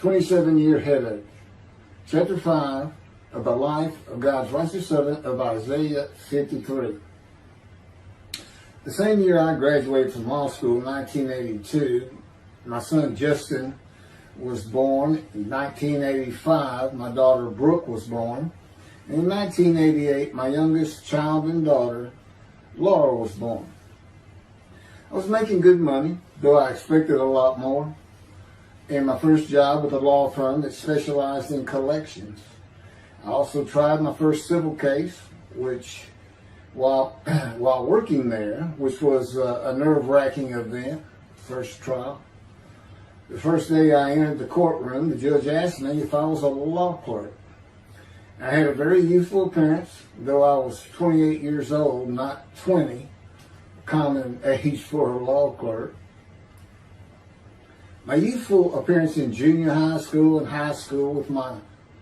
27-year headache. Chapter 5 of the life of God's righteous servant of Isaiah 53. The same year I graduated from law school in 1982, my son Justin was born. In 1985, my daughter Brooke was born. And in 1988, my youngest child and daughter, Laura, was born. I was making good money, though I expected a lot more, in my first job with a law firm that specialized in collections. I also tried my first civil case, which, while working there, which was a nerve-wracking event, first trial. The first day I entered the courtroom, the judge asked me if I was a law clerk. I had a very youthful appearance, though I was 28 years old, not 20, common age for a law clerk. My youthful appearance in junior high school and high school with my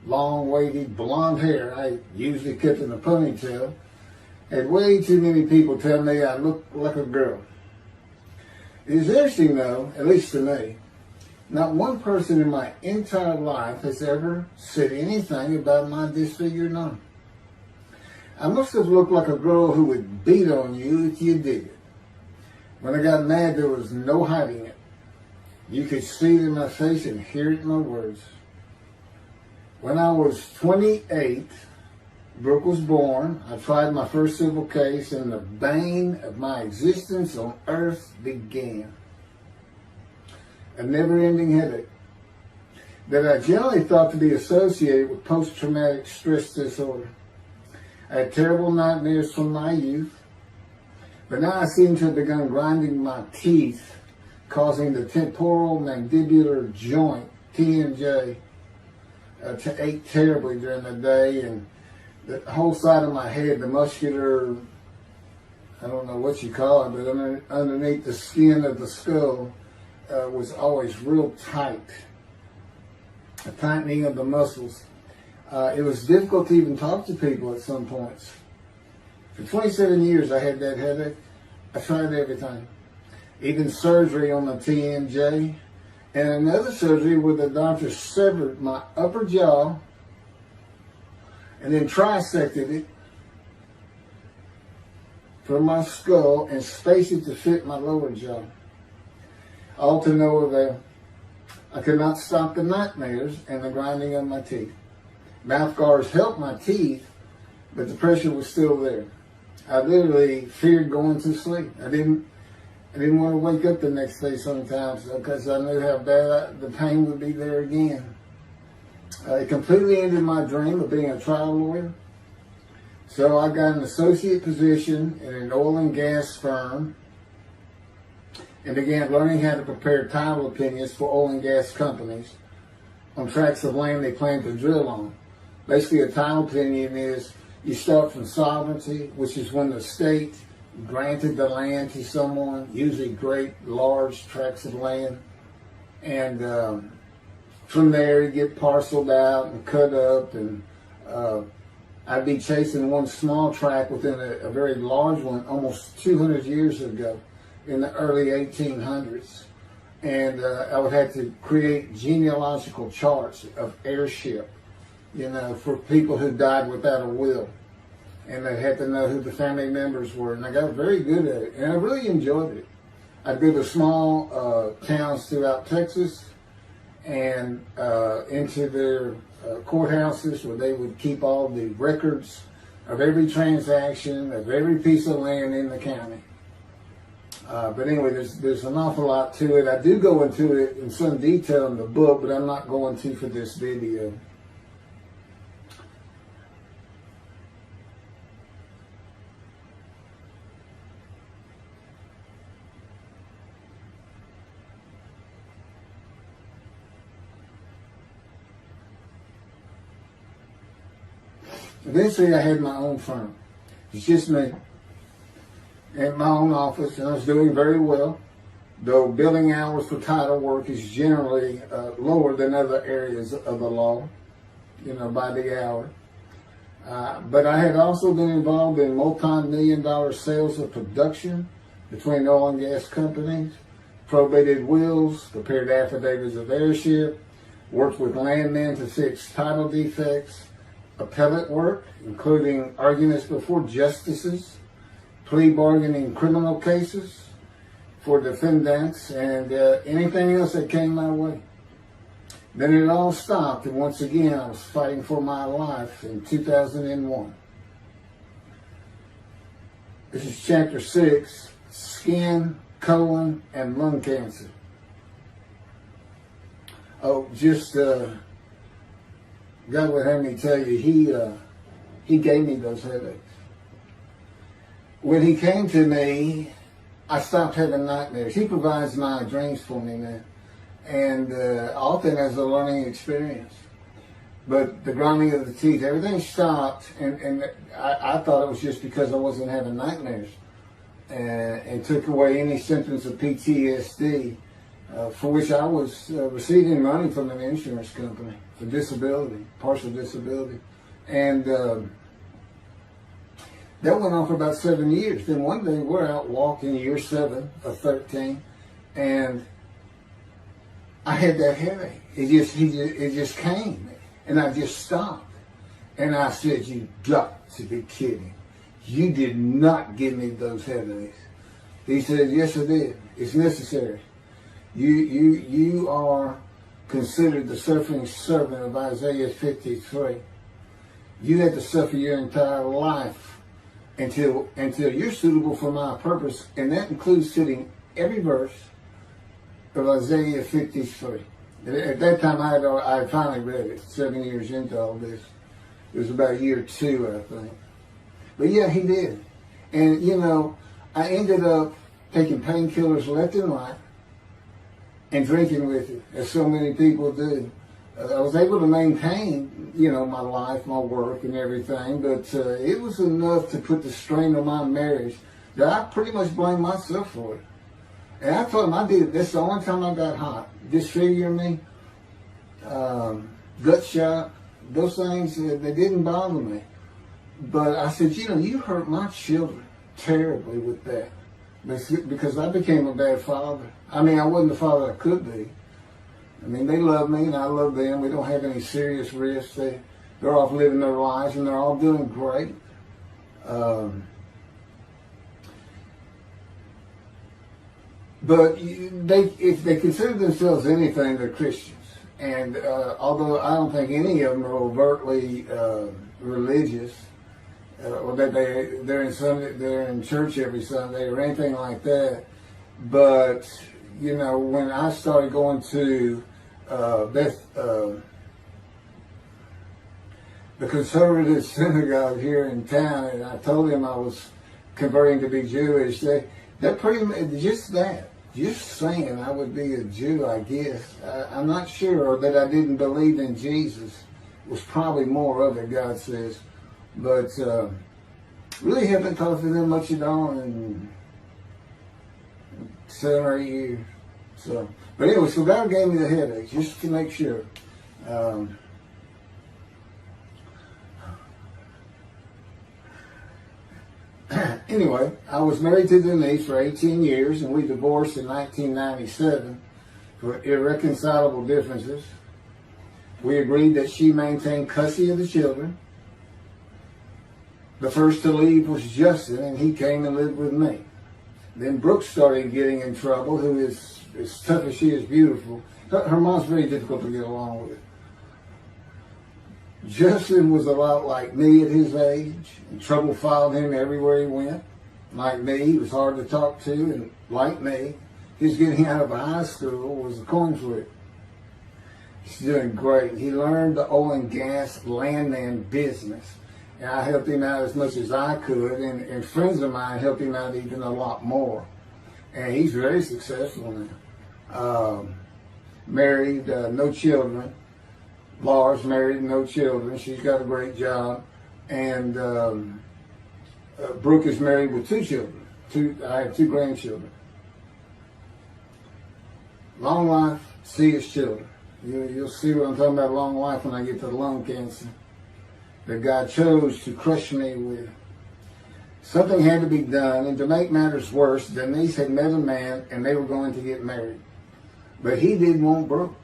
long, wavy blonde hair, I usually kept in a ponytail, had way too many people tell me I looked like a girl. It is interesting though, at least to me, not one person in my entire life has ever said anything about my disfigured arm. I must have looked like a girl who would beat on you if you did it. When I got mad, there was no hiding it. You could see it in my face and hear it in my words. When I was 28, Brooke was born. I tried my first civil case, and the bane of my existence on earth began. A never-ending headache that I generally thought to be associated with post-traumatic stress disorder. I had terrible nightmares from my youth, but now I seem to have begun grinding my teeth, causing the temporal mandibular joint, TMJ, to ache terribly during the day, and the whole side of my head, the muscular, I don't know what you call it, but underneath the skin of the skull, was always real tight, a tightening of the muscles. It was difficult to even talk to people at some points. For 27 years I had that headache. I tried everything, even surgery on the TMJ, and another surgery where the doctor severed my upper jaw and then trisected it from my skull and spaced it to fit my lower jaw. All to no avail. I could not stop the nightmares and the grinding of my teeth. Mouth guards helped my teeth, but the pressure was still there. I literally feared going to sleep. I didn't want to wake up the next day sometimes because I knew how bad the pain would be there again. It completely ended my dream of being a trial lawyer. So I got an associate position in an oil and gas firm and began learning how to prepare title opinions for oil and gas companies on tracts of land they plan to drill on. Basically, a title opinion is you start from sovereignty, which is when the state granted the land to someone, usually great, large tracts of land, and from there you get parceled out and cut up, and I'd be chasing one small tract within a very large one almost 200 years ago, in the early 1800s, and I would have to create genealogical charts of heirship, for people who died without a will, and they had to know who the family members were, and I got very good at it, and I really enjoyed it. I'd go to small towns throughout Texas and into their courthouses where they would keep all the records of every transaction, of every piece of land in the county. But anyway, there's an awful lot to it. I do go into it in some detail in the book, but I'm not going to for this video. Eventually, I had my own firm. It's just me. In my own office, and I was doing very well, though billing hours for title work is generally lower than other areas of the law, by the hour. But I had also been involved in multi-million-dollar sales of production between oil and gas companies, probated wills, prepared affidavits of heirship, worked with landmen to fix title defects, appellate work, including arguments before justices, plea bargaining in criminal cases for defendants, and anything else that came my way. Then it all stopped, and once again I was fighting for my life in 2001. This is chapter 6, skin, colon, and lung cancer. Oh, just God would have me tell you, He gave me those headaches. When He came to me, I stopped having nightmares. He provides my dreams for me, man. And often as a learning experience. But the grinding of the teeth, everything stopped, and I thought it was just because I wasn't having nightmares. And took away any symptoms of PTSD, for which I was receiving money from an insurance company for disability, partial disability. And that went on for about 7 years. Then one day we're out walking, year 7 of 13, and I had that headache. It just came, and I just stopped. And I said, "You got to be kidding. You did not give me those headaches." He said, "Yes, I did. It's necessary. You are considered the suffering servant of Isaiah 53. You had to suffer your entire life until you're suitable for my purpose," and that includes fitting every verse of Isaiah 53. At that time, I had finally read it, 7 years into all this. It was about year 2, I think. But yeah, He did. And, I ended up taking painkillers left and right and drinking with it, as so many people do. I was able to maintain, my life, my work, and everything, but it was enough to put the strain on my marriage that I pretty much blame myself for it. And I told him I did it. That's the only time I got hot. Disfiguring me, gut shot, those things, they didn't bother me. But I said, you hurt my children terribly with that. Because I became a bad father. I mean, I wasn't the father I could be. I mean, they love me and I love them. We don't have any serious risks. They're off living their lives and they're all doing great. But if they consider themselves anything, they're Christians. And although I don't think any of them are overtly religious, or that they're in church every Sunday or anything like that, but when I started going to the conservative synagogue here in town, and I told them I was converting to be Jewish, that pretty much just saying I would be a Jew, I guess. I'm not sure that I didn't believe in Jesus was probably more of it, God says. But really haven't talked to them much at all in 7 or 8 years. But anyway, so God gave me the headache, just to make sure. Anyway, I was married to Denise for 18 years, and we divorced in 1997 for irreconcilable differences. We agreed that she maintain custody of the children. The first to leave was Justin, and he came and lived with me. Then Brooke started getting in trouble, who is as tough as she is beautiful. Her mom's very difficult to get along with. Justin was a lot like me at his age, and trouble followed him everywhere he went. Like me, he was hard to talk to, and like me, his getting out of high school was a coin flip. He's doing great. He learned the oil and gas landman business, and I helped him out as much as I could, and friends of mine helped him out even a lot more. And he's very successful now. Married, no children. Laura's married, no children. She's got a great job. And Brooke is married with 2 children. I have 2 grandchildren. Long life, see his children. You'll see what I'm talking about, long life, when I get to the lung cancer that God chose to crush me with. Something had to be done, and to make matters worse, Denise had met a man and they were going to get married. But he didn't want Brooke.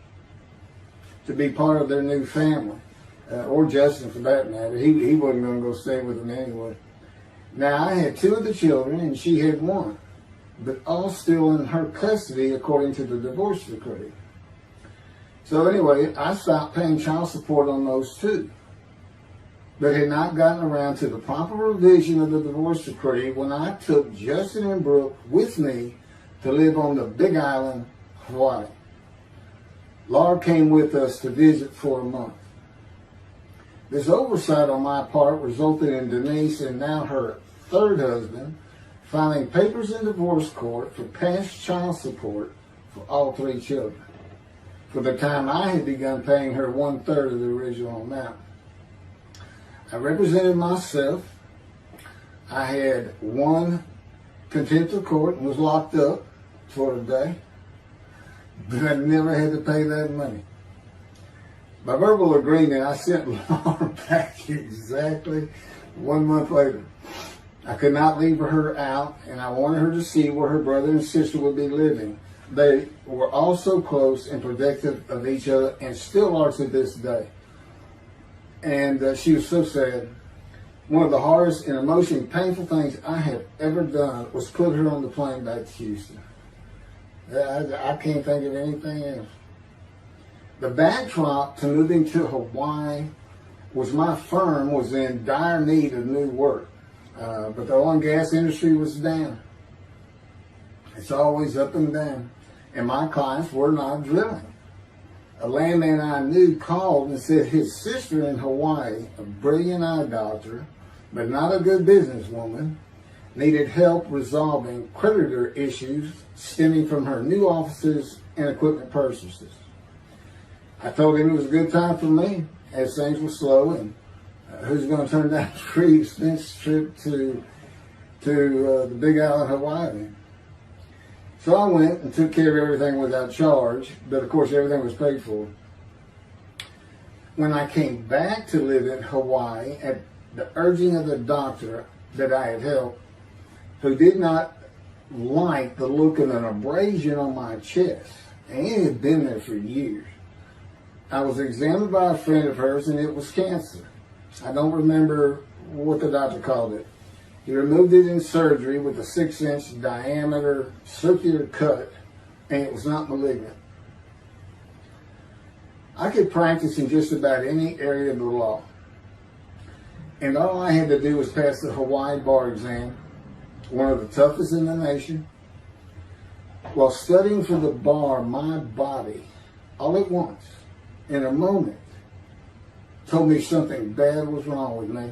to be part of their new family, or Justin for that matter. He wasn't going to go stay with them anyway. Now, I had 2 of the children, and she had 1, but all still in her custody according to the divorce decree. So anyway, I stopped paying child support on those 2, but had not gotten around to the proper revision of the divorce decree when I took Justin and Brooke with me to live on the Big Island, Hawaii. Laura came with us to visit for a month. This oversight on my part resulted in Denise and now her 3rd husband filing papers in divorce court for past child support for all 3 children, for the time I had begun paying her 1/3 of the original amount. I represented myself. I had won contempt of court and was locked up for a day, but I never had to pay that money. By verbal agreement, I sent Laura back exactly 1 month later. I could not leave her out, and I wanted her to see where her brother and sister would be living. They were all so close and protective of each other, and still are to this day. And she was so sad. One of the hardest and emotionally painful things I have ever done was put her on the plane back to Houston. I can't think of anything else. The backdrop to moving to Hawaii was my firm was in dire need of new work. But the oil and gas industry was down. It's always up and down. And my clients were not drilling. A landman I knew called and said his sister in Hawaii, a brilliant eye doctor, but not a good businesswoman, needed help resolving creditor issues stemming from her new offices and equipment purchases. I told him it was a good time for me, as things were slow, and who's going to turn down a free expense trip to the Big Island, Hawaii? So I went and took care of everything without charge, but of course everything was paid for. When I came back to live in Hawaii, at the urging of the doctor that I had helped, who did not like the look of an abrasion on my chest, and it had been there for years, I was examined by a friend of hers, and it was cancer. I don't remember what the doctor called it. He removed it in surgery with a 6-inch diameter circular cut, and it was not malignant. I could practice in just about any area of the law, and all I had to do was pass the Hawaii bar exam, one of the toughest in the nation. While studying for the bar, my body, all at once, in a moment, told me something bad was wrong with me.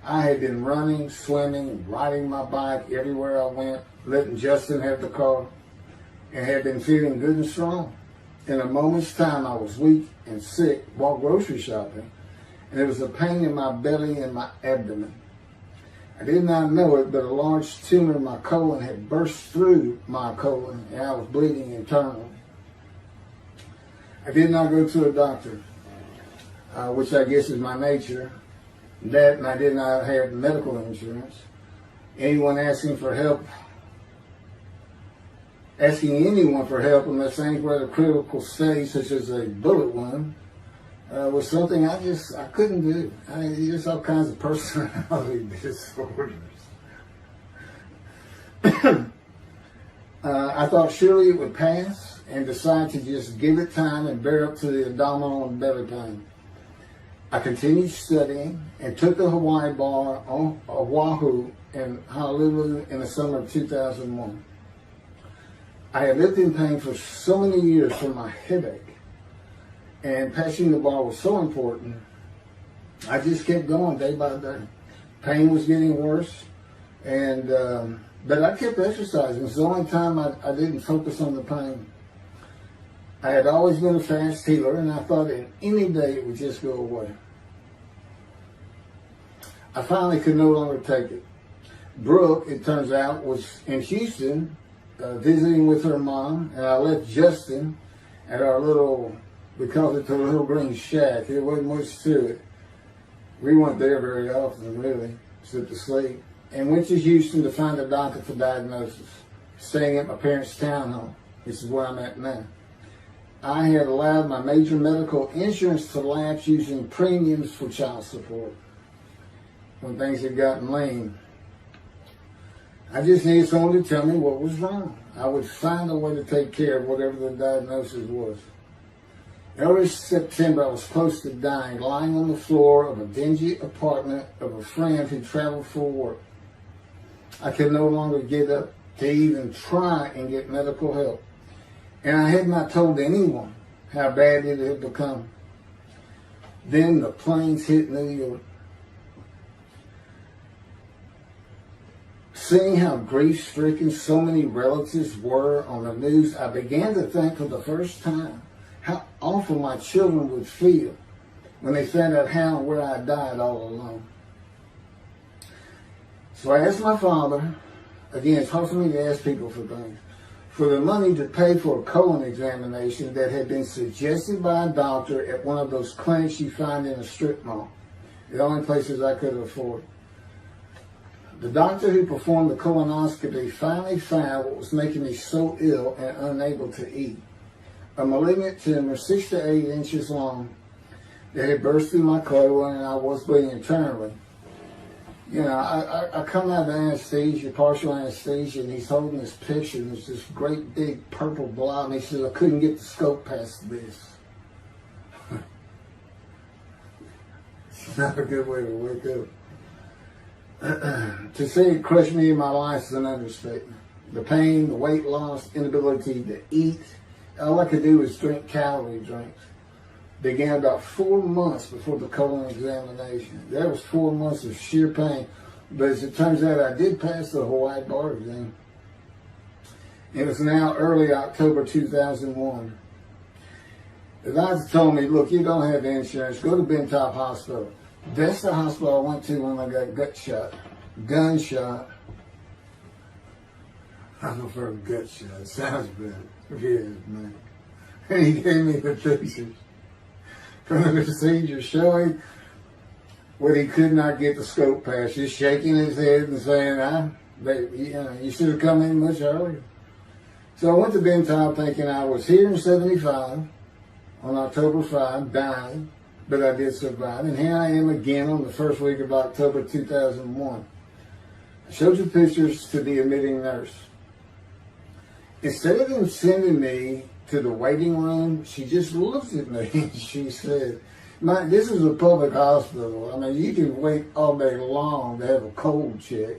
I had been running, swimming, and riding my bike everywhere I went, letting Justin have the car, and had been feeling good and strong. In a moment's time, I was weak and sick while grocery shopping, and there was a pain in my belly and my abdomen. I did not know it, but a large tumor in my colon had burst through my colon, and I was bleeding internally. I did not go to a doctor, which I guess is my nature. That, and I did not have medical insurance. Anyone asking anyone for help unless things were at a critical stage, such as a bullet wound, was something I couldn't do. Just all kinds of personality disorders. I thought surely it would pass, and decided to just give it time and bear up to the abdominal and belly pain. I continued studying and took the Hawaii bar on Oahu and Honolulu in the summer of 2001. I had lived in pain for so many years from my headache, and passing the bar was so important. I just kept going day by day. Pain was getting worse, and but I kept exercising. It was the only time I didn't focus on the pain. I had always been a fast healer, and I thought in any day it would just go away. I finally could no longer take it. Brooke, it turns out, was in Houston visiting with her mom, and I left Justin at our little, we called it the little green shack. There wasn't much to it. We weren't there very often, really, except to sleep. And went to Houston to find a doctor for diagnosis, staying at my parents' townhome. This is where I'm at now. I had allowed my major medical insurance to lapse using premiums for child support when things had gotten lean. I just needed someone to tell me what was wrong. I would find a way to take care of whatever the diagnosis was. Early September, I was close to dying, lying on the floor of a dingy apartment of a friend who traveled for work. I could no longer get up to even try and get medical help. And I had not told anyone how bad it had become. Then the planes hit New York. Seeing how grief-stricken so many relatives were on the news, I began to think for the first time how awful my children would feel when they found out how and where I died all alone. So I asked my father, again, it's hard for me to ask people for things, for the money to pay for a colon examination that had been suggested by a doctor at one of those clinics you find in a strip mall, the only places I could afford. The doctor who performed the colonoscopy finally found what was making me so ill and unable to eat. A malignant tumor 6 to 8 inches long that had burst through my colon, and I was bleeding internally. You know, I come out of anesthesia, partial anesthesia, and he's holding this picture, and there's this great big purple blob, and he says, I couldn't get the scope past this. It's not a good way to wake up. To say it crushed me in my life is an understatement. The pain, the weight loss, inability to eat, all I could do was drink calorie drinks. Began about 4 months before the colon examination. That was 4 months of sheer pain. But as it turns out, I did pass the Hawaii bar exam. It was now early October 2001. The doctor told me, look, you don't have insurance. Go to Bentop Hospital. That's the hospital I went to when I got gunshot. I prefer gut shot. It sounds better. It is, man. And he gave me the pictures from the procedure showing what he could not get the scope past, just shaking his head and saying, you should have come in much earlier. So I went to Bentop thinking I was here in 75 on October 5, dying, but I did survive. And here I am again on the first week of October 2001. I showed the pictures to the admitting nurse. Instead of them sending me to the waiting room, she just looked at me and she said, this is a public hospital. I mean, you can wait all day long to have a cold check.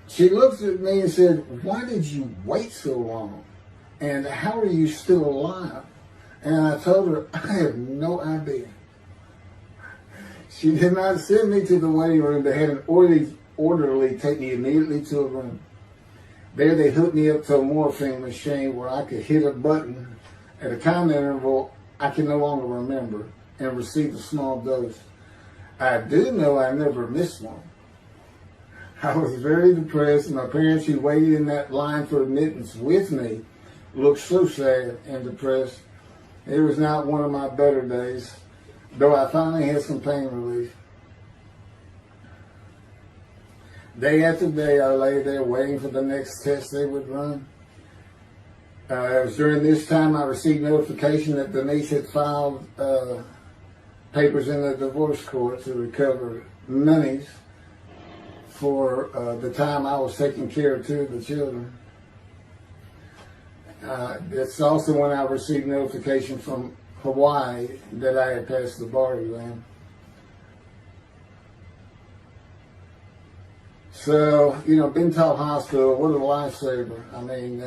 She looked at me and said, why did you wait so long? And how are you still alive? And I told her, I have no idea. She did not send me to the waiting room. They had an orderly take me immediately to a room. There they hooked me up to a morphine machine where I could hit a button at a time interval I can no longer remember and receive a small dose. I do know I never missed one. I was very depressed, and my parents who waited in that line for admittance with me looked so sad and depressed. It was not one of my better days, though I finally had some pain relief. Day after day, I lay there waiting for the next test they would run. It was during this time I received notification that Denise had filed papers in the divorce court to recover monies for the time I was taking care of 2 of the children. It's also when I received notification from Hawaii that I had passed the bar exam. So, Bentop Hospital, what a lifesaver. I mean,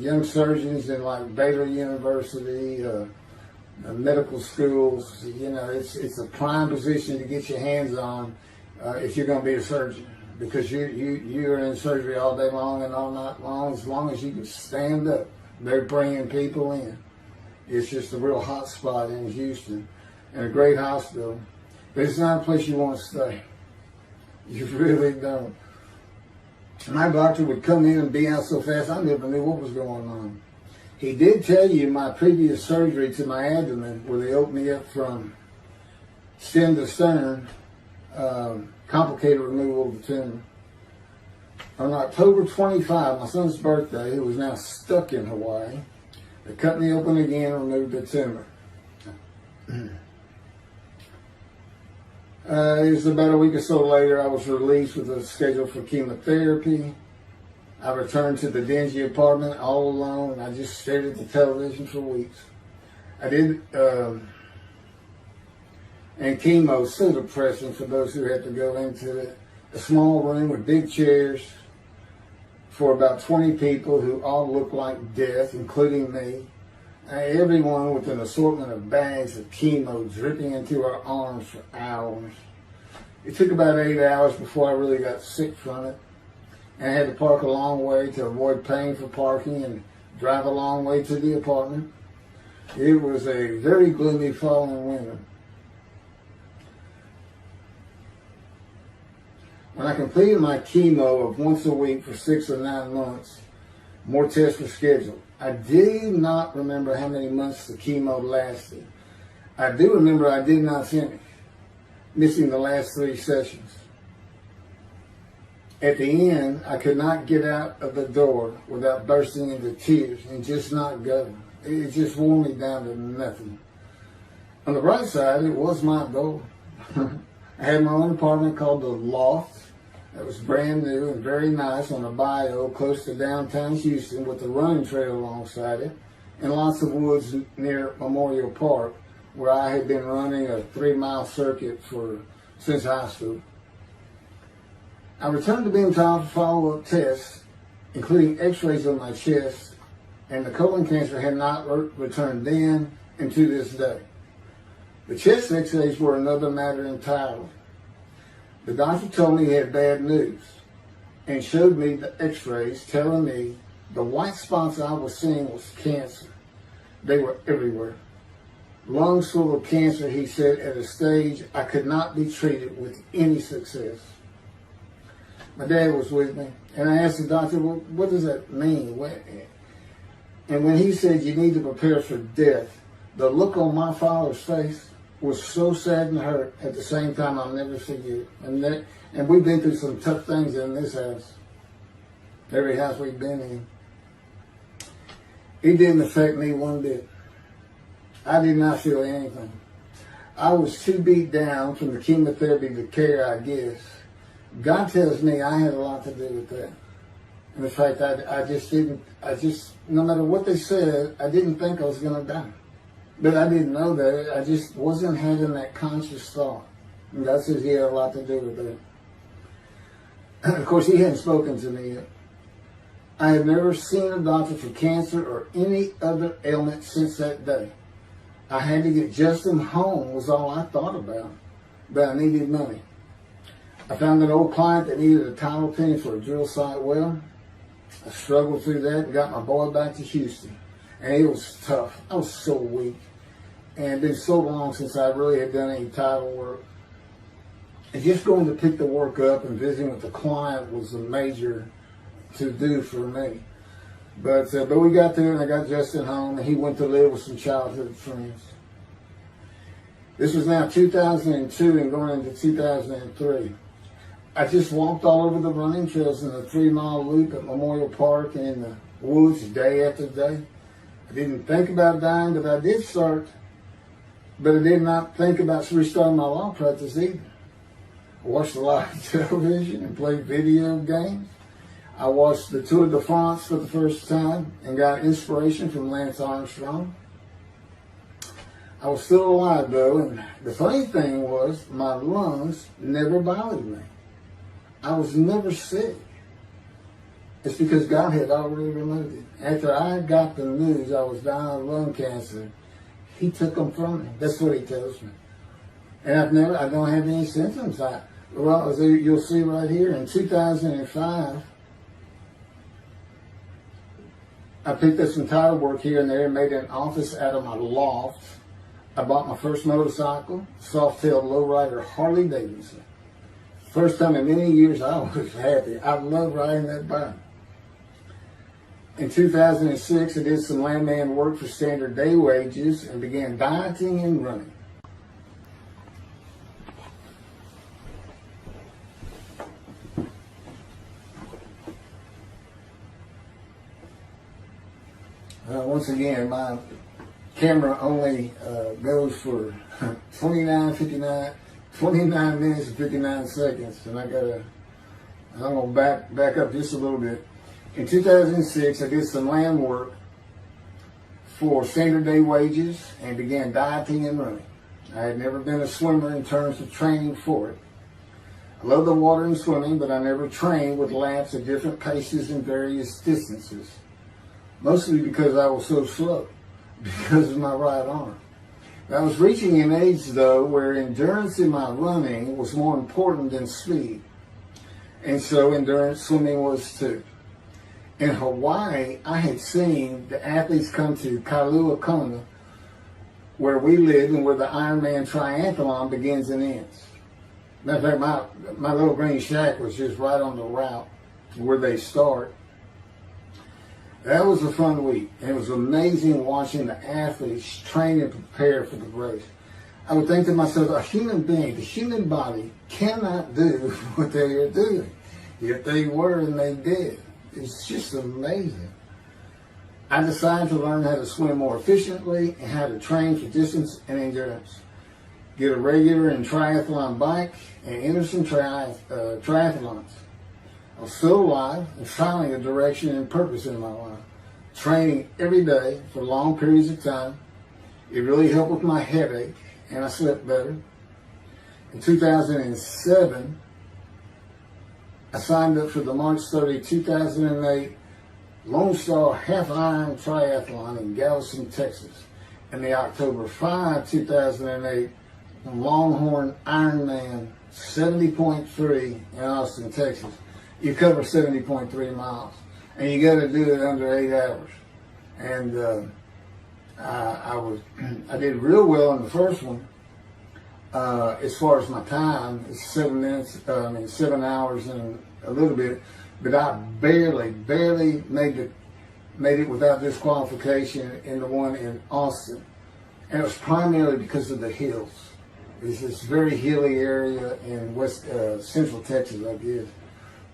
young surgeons in like Baylor University, medical schools, it's a prime position to get your hands on if you're going to be a surgeon, because you're in surgery all day long and all night long. As long as you can stand up, they're bringing people in. It's just a real hot spot in Houston and a great hospital. But it's not a place you want to stay. You really don't. My doctor would come in and be out so fast, I never knew what was going on. He did tell you my previous surgery to my abdomen, where they opened me up from stem to sternum, complicated removal of the tumor. On October 25, my son's birthday, who was now stuck in Hawaii, They cut me open again and removed the tumor. It was about a week or so later, I was released with a schedule for chemotherapy. I returned to the dingy apartment all alone, and I just stared at the television for weeks. I did, and chemo is so depressing for those who have to go into it. A small room with big chairs for about 20 people who all look like death, including me. Everyone with an assortment of bags of chemo dripping into our arms for hours. It took about 8 hours before I really got sick from it. And I had to park a long way to avoid paying for parking and drive a long way to the apartment. It was a very gloomy fall and winter. When I completed my chemo of once a week for 6 or 9 months, more tests were scheduled. I do not remember how many months the chemo lasted. I do remember I did not finish, missing the last 3 sessions. At the end, I could not get out of the door without bursting into tears and just not go. It just wore me down to nothing. On the bright side, it was my goal. I had my own apartment called The Loft. It was brand new and very nice on a bayou close to downtown Houston with a running trail alongside it and lots of woods near Memorial Park where I had been running a 3-mile circuit since high school. I returned to being told for follow-up tests, including x-rays on my chest, and the colon cancer had not returned then and to this day. The chest x-rays were another matter entirely. The doctor told me he had bad news and showed me the x-rays telling me the white spots I was seeing was cancer. They were everywhere. Lungs full of cancer, he said, at a stage I could not be treated with any success. My dad was with me, and I asked the doctor, well, what does that mean? And when he said you need to prepare for death, the look on my father's face was so sad and hurt at the same time I'll never forget. And we've been through some tough things in this house. Every house we've been in. It didn't affect me one bit. I did not feel anything. I was too beat down from the chemotherapy to care, I guess. God tells me I had a lot to do with that. And in fact, no matter what they said, I didn't think I was going to die. But I didn't know that. I just wasn't having that conscious thought. And God says he had a lot to do with that. And of course, he hadn't spoken to me yet. I had never seen a doctor for cancer or any other ailment since that day. I had to get Justin home was all I thought about. But I needed money. I found an old client that needed a title penny for a drill site well. I struggled through that and got my boy back to Houston. And it was tough. I was so weak. And it had been so long since I really had done any title work. And just going to pick the work up and visiting with the client was a major to-do for me. But we got there and I got Justin home and he went to live with some childhood friends. This was now 2002 and going into 2003. I just walked all over the running trails in the 3-mile loop at Memorial Park and in the woods day after day. I didn't think about dying, but I did But I did not think about restarting my law practice either. I watched a lot of television and played video games. I watched the Tour de France for the first time and got inspiration from Lance Armstrong. I was still alive though, and the funny thing was my lungs never bothered me. I was never sick. It's because God had already removed it. After I got the news I was dying of lung cancer, he took them from me. That's what he tells me. And I don't have any symptoms. You'll see right here, in 2005, I picked up some title work here and there and made an office out of my loft. I bought my first motorcycle, soft-tailed lowrider Harley Davidson. First time in many years I was happy. I love riding that bike. In 2006, I did some landman work for standard day wages and began dieting and running. once again, my camera only goes for 29 minutes and 59 seconds, and I'm gonna back up just a little bit. In 2006, I did some land work for standard day wages and began dieting and running. I had never been a swimmer in terms of training for it. I love the water and swimming, but I never trained with laps at different paces and various distances. Mostly because I was so slow, because of my right arm. I was reaching an age, though, where endurance in my running was more important than speed. And so endurance swimming was too. In Hawaii, I had seen the athletes come to Kailua Kona, where we live and where the Ironman triathlon begins and ends. Matter of fact, my little green shack was just right on the route where they start. That was a fun week, and it was amazing watching the athletes train and prepare for the race. I would think to myself, a human being, the human body cannot do what they are doing. Yet they were, and they did. It's just amazing. I decided to learn how to swim more efficiently and how to train for distance and endurance. Get a regular and triathlon bike and enter some triathlons. I was still alive and finding a direction and purpose in my life. Training every day for long periods of time. It really helped with my headache, and I slept better. In 2007, I signed up for the March 30, 2008 Lone Star Half Iron Triathlon in Galveston, Texas, and the October 5, 2008 Longhorn Ironman 70.3 in Austin, Texas. You cover 70.3 miles, and you got to do it under 8 hours. And I did real well in the first one. As far as my time, it's 7 hours and a little bit, but I barely made it without disqualification in the one in Austin. And it was primarily because of the hills. It's this very hilly area in central Texas, I guess.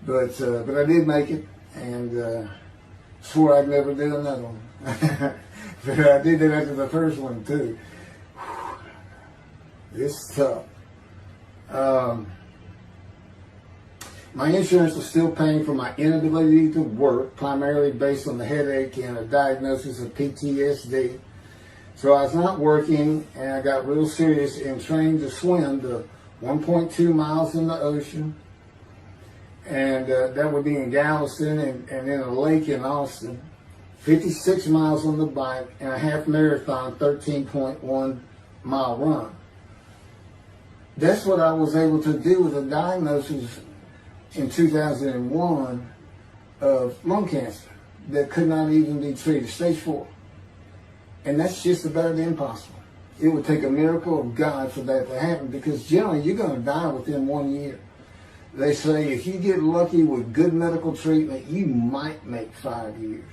But I did make it, and swore I'd never do another one. But I did it after the first one too. It's tough. My insurance was still paying for my inability to work, primarily based on the headache and a diagnosis of PTSD. So I was not working, and I got real serious in training to swim the 1.2 miles in the ocean, and that would be in Galveston and in a lake in Austin, 56 miles on the bike, and a half marathon, 13.1 mile run. That's what I was able to do with a diagnosis in 2001 of lung cancer that could not even be treated, stage 4. And that's just about impossible. It would take a miracle of God for that to happen, because generally you're going to die within 1 year. They say if you get lucky with good medical treatment, you might make 5 years.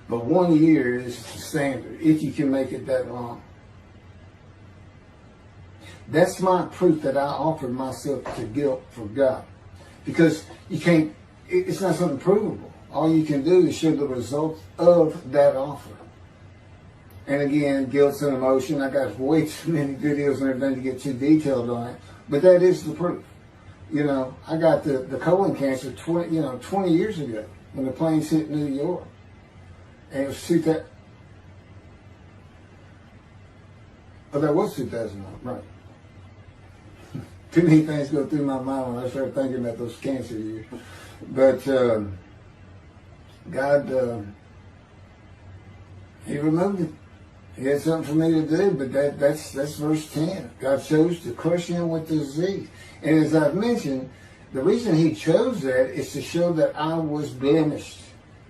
But 1 year is the standard, if you can make it that long. That's my proof that I offered myself to guilt for God. Because you can't, it's not something provable. All you can do is show the results of that offer. And again, guilt's an emotion. I got way too many videos and everything to get too detailed on it. But that is the proof. You know, I got the colon cancer 20 years ago when the planes hit New York. And it was 2000. Oh, that was 2001, right. Too many things go through my mind when I start thinking about those cancer years. But God, He removed it. He had something for me to do, but that's verse 10. God chose to crush him with disease. And as I've mentioned, the reason He chose that is to show that I was blemished,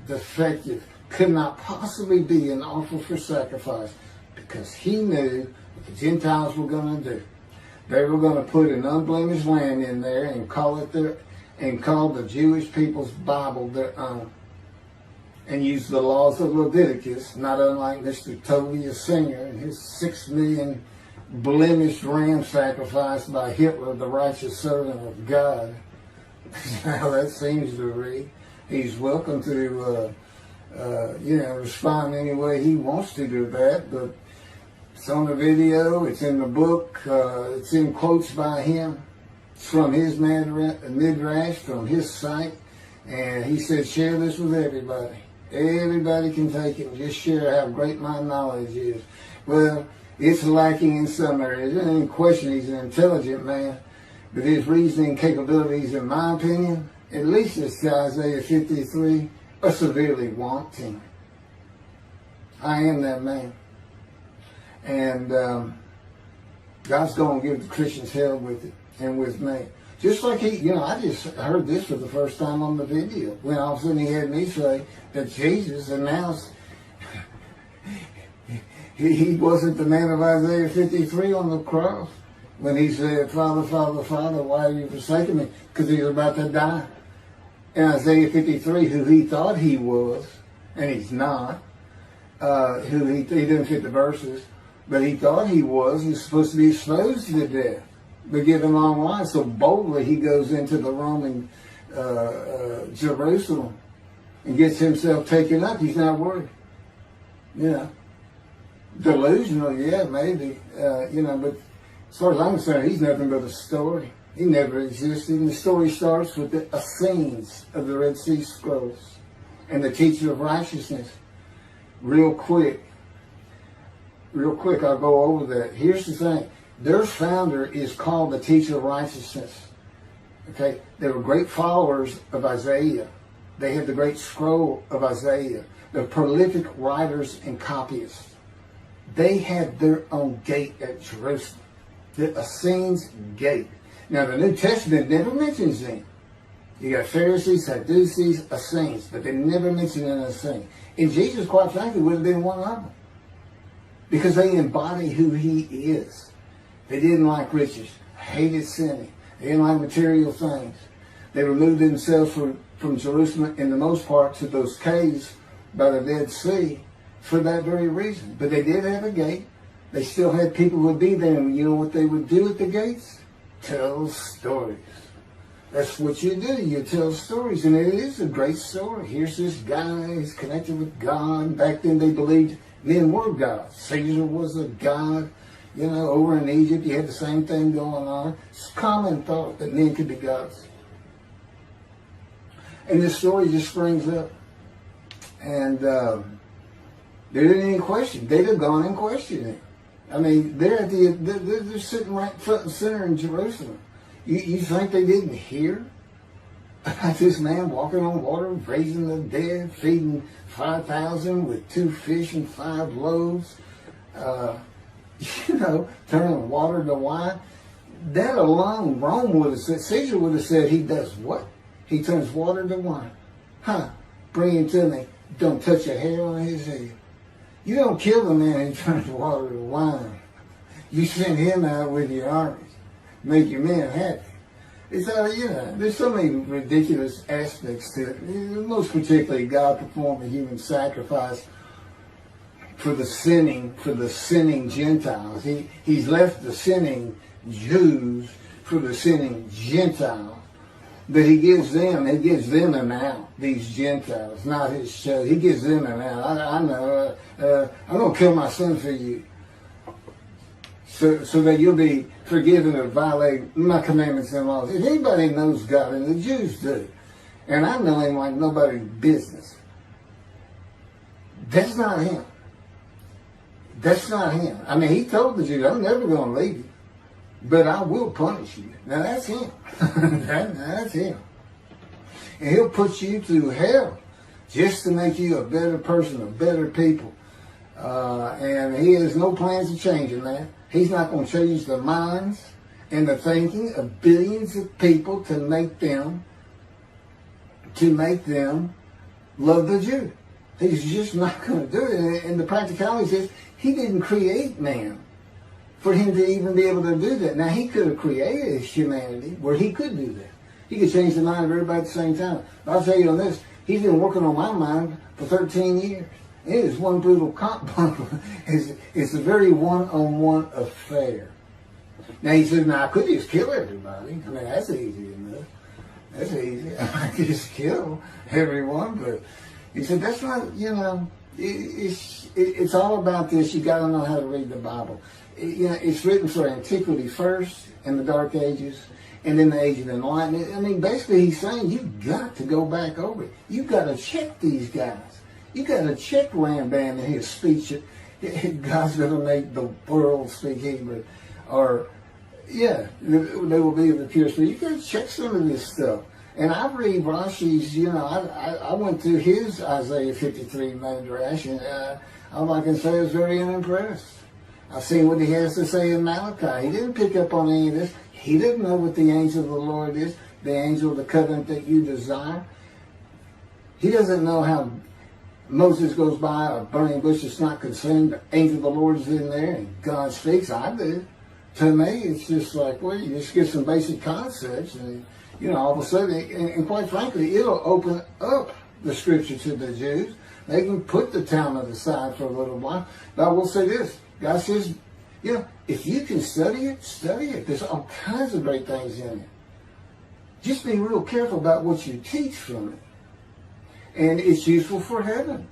defective, could not possibly be an offer for sacrifice, because He knew what the Gentiles were going to do. They were going to put an unblemished lamb in there and call the Jewish people's Bible their own, and use the laws of Leviticus, not unlike Mr. Toby Singer and his 6 million blemished ram sacrificed by Hitler, the righteous servant of God. How that seems to read. He's welcome to respond any way he wants to that. But it's on the video, it's in the book, it's in quotes by him. It's from his midrash, from his site. And he said, share this with everybody. Everybody can take it and just share how great my knowledge is. Well, it's lacking in some areas. There's any question he's an intelligent man. But his reasoning capabilities, in my opinion, at least as to Isaiah 53, are severely wanting. I am that man. And God's going to give the Christians hell with it and with me. Just like I just heard this for the first time on the video. When all of a sudden he had me say that Jesus announced he wasn't the man of Isaiah 53 on the cross. When he said, Father, Father, Father, why are you forsaking me? Because he was about to die. In Isaiah 53, who he thought he was, and he's not, who he didn't fit the verses, but he thought he was supposed to be exposed to death, but given long life. So boldly he goes into the Roman Jerusalem and gets himself taken up. He's not worried. Delusional, yeah, maybe, but as far as I'm concerned, he's nothing but a story. He never existed. And the story starts with the Essenes of the Red Sea Scrolls and the teacher of righteousness. Real quick, I'll go over that. Here's the thing. Their founder is called the teacher of righteousness. Okay? They were great followers of Isaiah. They had the great scroll of Isaiah. They're prolific writers and copyists. They had their own gate at Jerusalem. The Essenes gate. Now, the New Testament never mentions them. You got Pharisees, Sadducees, Essenes, but they never mention an Essene. And Jesus, quite frankly, would have been one of them. Because they embody who he is. They didn't like riches, hated sinning. They didn't like material things. They removed themselves from Jerusalem, in the most part, to those caves by the Dead Sea for that very reason. But they did have a gate. They still had people who would be there. And you know what they would do at the gates? Tell stories. That's what you do. You tell stories. And it is a great story. Here's this guy. He's connected with God. Back then they believed men were gods. Caesar was a god. Over in Egypt you had the same thing going on. It's common thought that men could be gods. And this story just springs up. And there didn't any question. They'd have gone and questioned it. I mean, they're sitting right front and center in Jerusalem. You think they didn't hear about this man walking on water, raising the dead, feeding 5,000 with 2 fish and 5 loaves, turning water to wine? That alone, Rome would have said, Caesar would have said, he does what? He turns water to wine. Bring him to me. Don't touch a hair on his head. You don't kill the man who turns water to wine. You send him out with your armies. Make your men happy. It's there's so many ridiculous aspects to it. Most particularly, God performed a human sacrifice for the sinning Gentiles. He's left the sinning Jews for the sinning Gentiles. But he gives them an out, these Gentiles, not his show. He gives them an out. I know, I'm going to kill my son for you. So that you'll be forgiven of violating my commandments and laws. If anybody knows God, and the Jews do, and I know him like nobody's business, that's not him. That's not him. I mean, he told the Jews, I'm never going to leave you. But I will punish you. Now that's him. That's him. And he'll put you through hell just to make you a better person, a better people. And he has no plans of changing that. He's not going to change the minds and the thinking of billions of people to make them love the Jew. He's just not going to do it. And the practicality is he didn't create man for him to even be able to do that. Now, he could have created humanity where he could do that. He could change the mind of everybody at the same time. But I'll tell you on this, he's been working on my mind for 13 years. It is one brutal cop bundle. It's a very one-on-one affair. Now, he says, I could just kill everybody. I mean, that's easy enough. That's easy. I could just kill everyone, but He said, that's not, it's all about this. You got to know how to read the Bible. It's written for antiquity first, in the Dark Ages, and then the Age of Enlightenment. I mean, basically he's saying you've got to go back over it. You've got to check these guys. You've got to check Rambam and his speech. God's going to make the world speak Hebrew. Or, they will be of the pure spirit. You've got to check some of this stuff. And I read Rashi's, I went through his Isaiah 53 Midrash, and all I can say is very unimpressed. I've seen what he has to say in Malachi. He didn't pick up on any of this. He didn't know what the angel of the Lord is, the angel of the covenant that you desire. He doesn't know how Moses goes by a burning bush that's not consumed. The angel of the Lord is in there, and God speaks. I do. To me, it's just like, well, you just get some basic concepts, and all of a sudden, and quite frankly, it'll open up the scripture to the Jews. They can put the Talmud aside for a little while. But I will say this. God says, if you can study it, study it. There's all kinds of great things in it. Just be real careful about what you teach from it. And it's useful for heaven.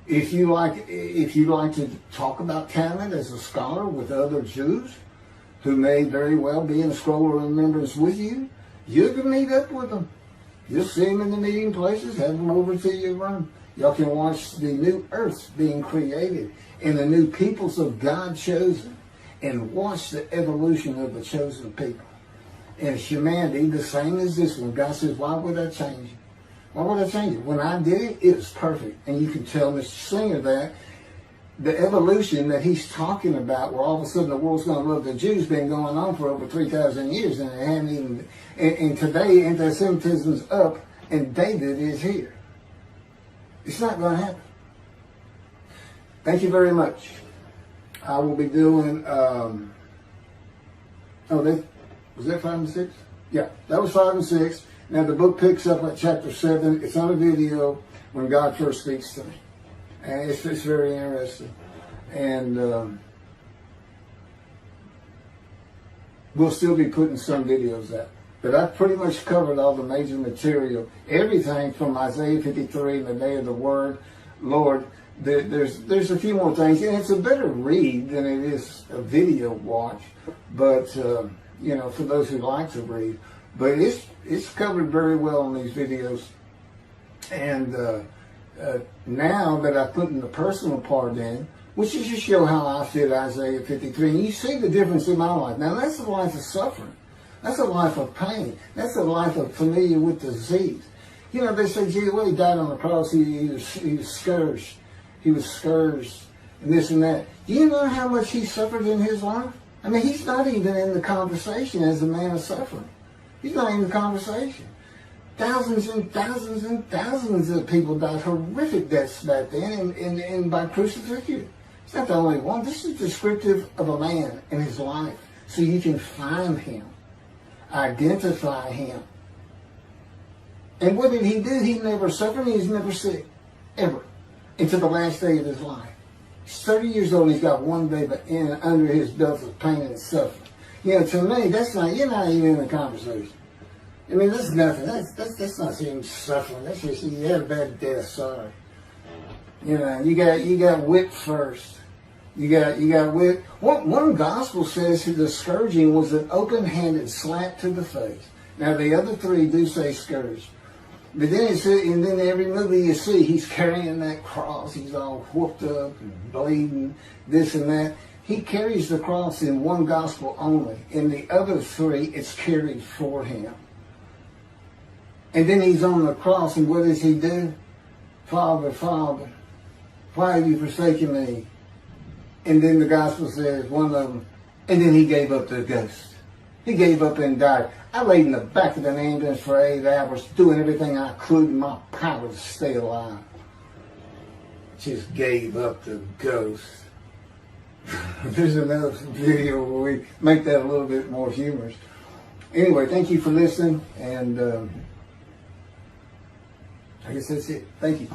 If you like to talk about Talmud as a scholar with other Jews who may very well be in a scroll of remembrance with you, you can meet up with them. You'll see them in the meeting places, have them over to your room. Y'all can watch the new earth being created and the new peoples of God chosen, and watch the evolution of the chosen people. And humanity, the same as this one. God says, why would I change it? Why would I change it? When I did it, it was perfect. And you can tell Mr. Singer that the evolution that he's talking about, where all of a sudden the world's going to love the Jews, been going on for over 3,000 years, and it hadn't even. And today, anti-Semitism's up, and David is here. It's not going to happen. Thank you very much. I will be doing. Was that 5 and 6? Yeah, that was 5 and 6. Now the book picks up at chapter 7. It's on a video when God first speaks to me. And it's very interesting. And we'll still be putting some videos out. But I've pretty much covered all the major material. Everything from Isaiah 53, the day of the word, Lord. There's a few more things. And it's a better read than it is a video watch. But, for those who like to read. But it's covered very well in these videos. And now that I put in the personal part in, which is to show how I fit Isaiah 53, and you see the difference in my life. Now that's a life of suffering. That's a life of pain. That's a life of familiar with disease. They say, gee, well, he died on the cross. He was scourged. He was scourged and this and that. Do you know how much he suffered in his life? I mean, he's not even in the conversation as a man of suffering. He's not in the conversation. Thousands and thousands and thousands of people died horrific deaths back then and by crucifixion. It's not the only one. This is descriptive of a man and his life. So you can find him, identify him. And what did he do? He never suffered. He was never sick. Ever. Until the last day of his life. He's 30 years old. He's got one day under his belt of pain and suffering. To me, you're not even in the conversation. I mean, that's nothing. That's not even suffering. That's just, you had a bad death, sorry. You got whipped first. You got whipped. One gospel says the scourging was an open-handed slap to the face. Now, the other three do say scourge. But then and then every movie you see, he's carrying that cross. He's all whooped up and bleeding, this and that. He carries the cross in one gospel only. In the other three, it's carried for him. And then he's on the cross, and what does he do? Father, Father, why have you forsaken me? And then the gospel says, one of them, and then he gave up the ghost. He gave up and died. I laid in the back of an ambulance for 8 hours, doing everything I could in my power to stay alive. Just gave up the ghost. There's another video where we make that a little bit more humorous. Anyway, thank you for listening, and I guess that's it. Thank you.